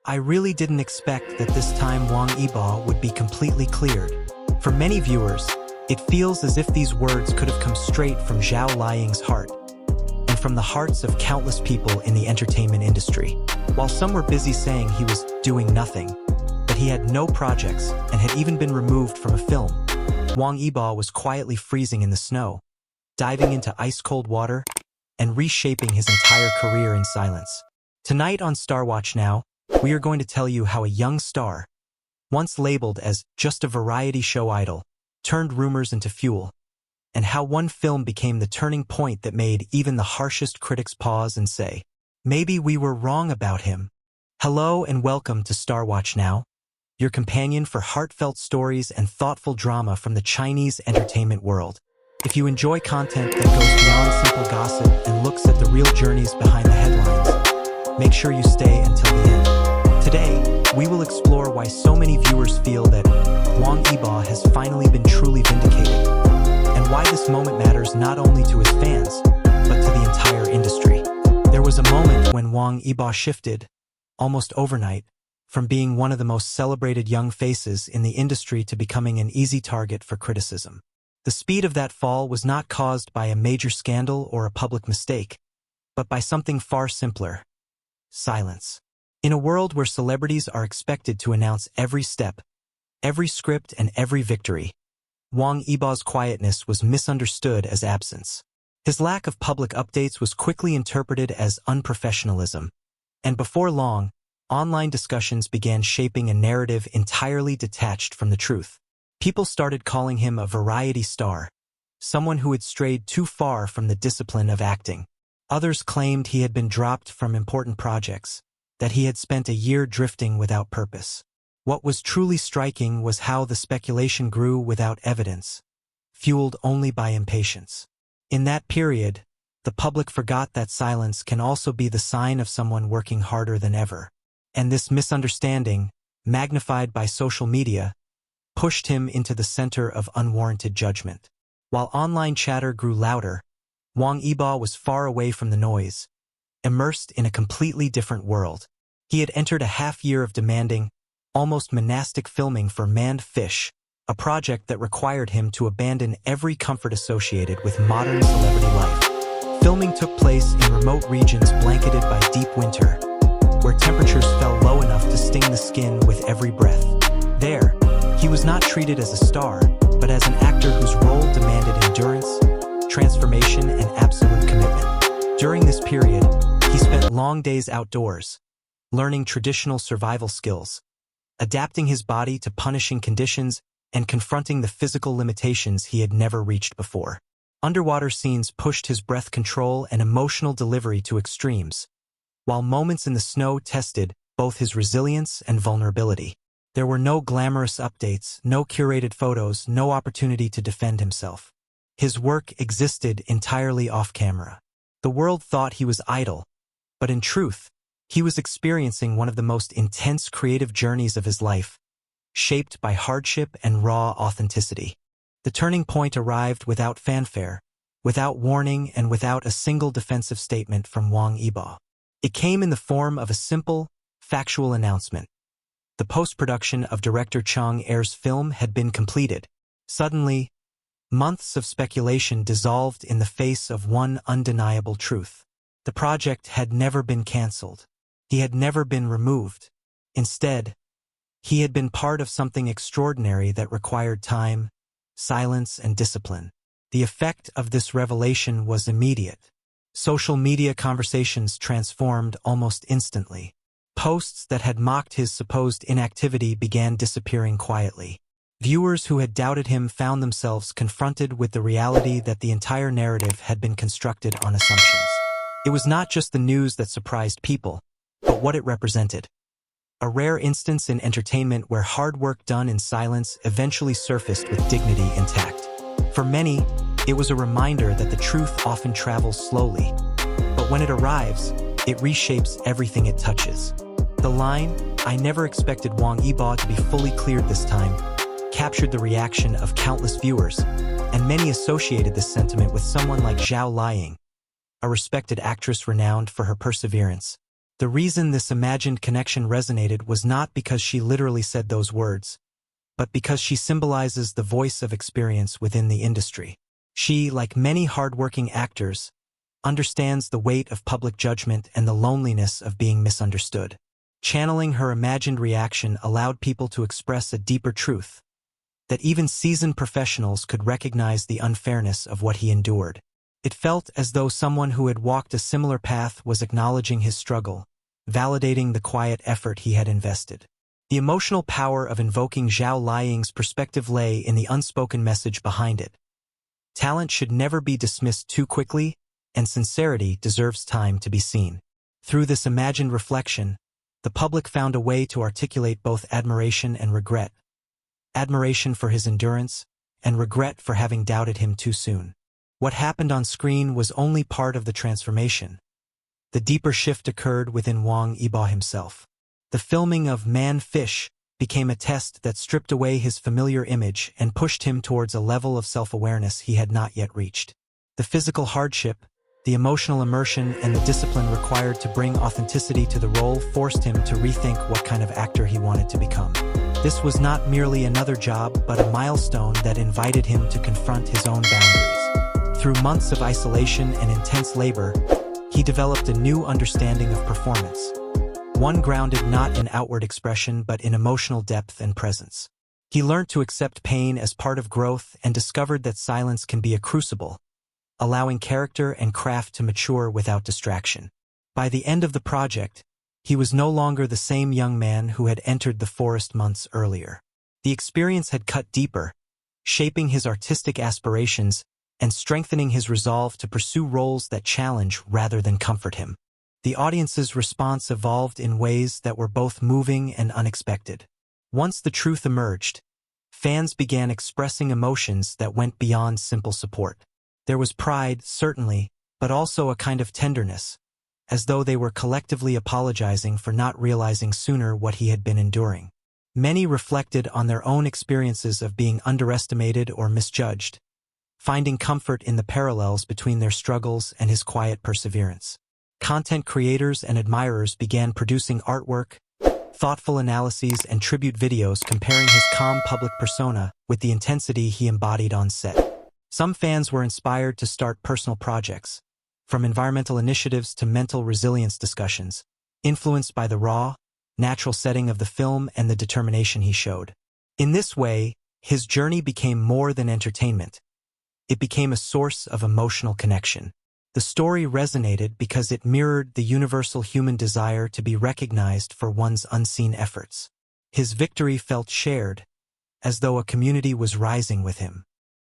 I really didn't expect that this time Wang Yibo would be completely cleared. For many viewers, it feels as if these words could have come straight from Zhao Liying's heart, and from the hearts of countless people in the entertainment industry. While some were busy saying he was doing nothing, that he had no projects and had even been removed from a film, Wang Yibo was quietly freezing in the snow, diving into ice-cold water, and reshaping his entire career in silence. Tonight on StarWatch Now, we are going to tell you how a young star, once labeled as just a variety show idol, turned rumors into fuel, and how one film became the turning point that made even the harshest critics pause and say, maybe we were wrong about him. Hello and welcome to StarWatch Now, your companion for heartfelt stories and thoughtful drama from the Chinese entertainment world. If you enjoy content that goes beyond simple gossip and looks at the real journeys behind the headlines, make sure you stay until the end. Today, we will explore why so many viewers feel that Wang Yibo has finally been truly vindicated, and why this moment matters not only to his fans, but to the entire industry. There was a moment when Wang Yibo shifted, almost overnight, from being one of the most celebrated young faces in the industry to becoming an easy target for criticism. The speed of that fall was not caused by a major scandal or a public mistake, but by something far simpler: silence. In a world where celebrities are expected to announce every step, every script, and every victory, Wang Yibo's quietness was misunderstood as absence. His lack of public updates was quickly interpreted as unprofessionalism, and before long, online discussions began shaping a narrative entirely detached from the truth. People started calling him a variety star, someone who had strayed too far from the discipline of acting. Others claimed he had been dropped from important projects, that he had spent a year drifting without purpose. What was truly striking was how the speculation grew without evidence, fueled only by impatience. In that period, the public forgot that silence can also be the sign of someone working harder than ever. And this misunderstanding, magnified by social media, pushed him into the center of unwarranted judgment. While online chatter grew louder, Wang Yibo was far away from the noise, immersed in a completely different world. He had entered a half-year of demanding, almost monastic filming for Manned Fish, a project that required him to abandon every comfort associated with modern celebrity life. Filming took place in remote regions blanketed by deep winter, where temperatures fell low enough to sting the skin with every breath. There, he was not treated as a star, but as an actor whose role demanded endurance, transformation, and absolute commitment. During this period, he spent long days outdoors, learning traditional survival skills, adapting his body to punishing conditions, and confronting the physical limitations he had never reached before. Underwater scenes pushed his breath control and emotional delivery to extremes, while moments in the snow tested both his resilience and vulnerability. There were no glamorous updates, no curated photos, no opportunity to defend himself. His work existed entirely off-camera. The world thought he was idle, but in truth, he was experiencing one of the most intense creative journeys of his life, shaped by hardship and raw authenticity. The turning point arrived without fanfare, without warning, and without a single defensive statement from Wang Yibo. It came in the form of a simple, factual announcement. The post-production of director Chang Er's film had been completed. Suddenly, months of speculation dissolved in the face of one undeniable truth. The project had never been cancelled. He had never been removed. Instead, he had been part of something extraordinary that required time, silence, and discipline. The effect of this revelation was immediate. Social media conversations transformed almost instantly. Posts that had mocked his supposed inactivity began disappearing quietly. Viewers who had doubted him found themselves confronted with the reality that the entire narrative had been constructed on assumptions. It was not just the news that surprised people, but what it represented. A rare instance in entertainment where hard work done in silence eventually surfaced with dignity intact. For many, it was a reminder that the truth often travels slowly, but when it arrives, it reshapes everything it touches. The line, "I never expected Wang Yibo to be fully cleared this time," captured the reaction of countless viewers, and many associated this sentiment with someone like Zhao Liying, a respected actress renowned for her perseverance, The reason this imagined connection resonated was not because she literally said those words, but because she symbolizes the voice of experience within the industry. She, like many hardworking actors, understands the weight of public judgment and the loneliness of being misunderstood. Channeling her imagined reaction allowed people to express a deeper truth, that even seasoned professionals could recognize the unfairness of what he endured. It felt as though someone who had walked a similar path was acknowledging his struggle, validating the quiet effort he had invested. The emotional power of invoking Zhao Liying's perspective lay in the unspoken message behind it. Talent should never be dismissed too quickly, and sincerity deserves time to be seen. Through this imagined reflection, the public found a way to articulate both admiration and regret. Admiration for his endurance, and regret for having doubted him too soon. What happened on screen was only part of the transformation. The deeper shift occurred within Wang Yibo himself. The filming of Man-Fish became a test that stripped away his familiar image and pushed him towards a level of self-awareness he had not yet reached. The physical hardship, the emotional immersion, and the discipline required to bring authenticity to the role forced him to rethink what kind of actor he wanted to become. This was not merely another job, but a milestone that invited him to confront his own boundaries. Through months of isolation and intense labor, he developed a new understanding of performance. One grounded not in outward expression but in emotional depth and presence. He learned to accept pain as part of growth and discovered that silence can be a crucible, allowing character and craft to mature without distraction. By the end of the project, he was no longer the same young man who had entered the forest months earlier. The experience had cut deeper, shaping his artistic aspirations and strengthening his resolve to pursue roles that challenge rather than comfort him. The audience's response evolved in ways that were both moving and unexpected. Once the truth emerged, fans began expressing emotions that went beyond simple support. There was pride, certainly, but also a kind of tenderness, as though they were collectively apologizing for not realizing sooner what he had been enduring. Many reflected on their own experiences of being underestimated or misjudged, finding comfort in the parallels between their struggles and his quiet perseverance. Content creators and admirers began producing artwork, thoughtful analyses, and tribute videos comparing his calm public persona with the intensity he embodied on set. Some fans were inspired to start personal projects, from environmental initiatives to mental resilience discussions, influenced by the raw, natural setting of the film and the determination he showed. In this way, his journey became more than entertainment. It became a source of emotional connection. The story resonated because it mirrored the universal human desire to be recognized for one's unseen efforts. His victory felt shared, as though a community was rising with him.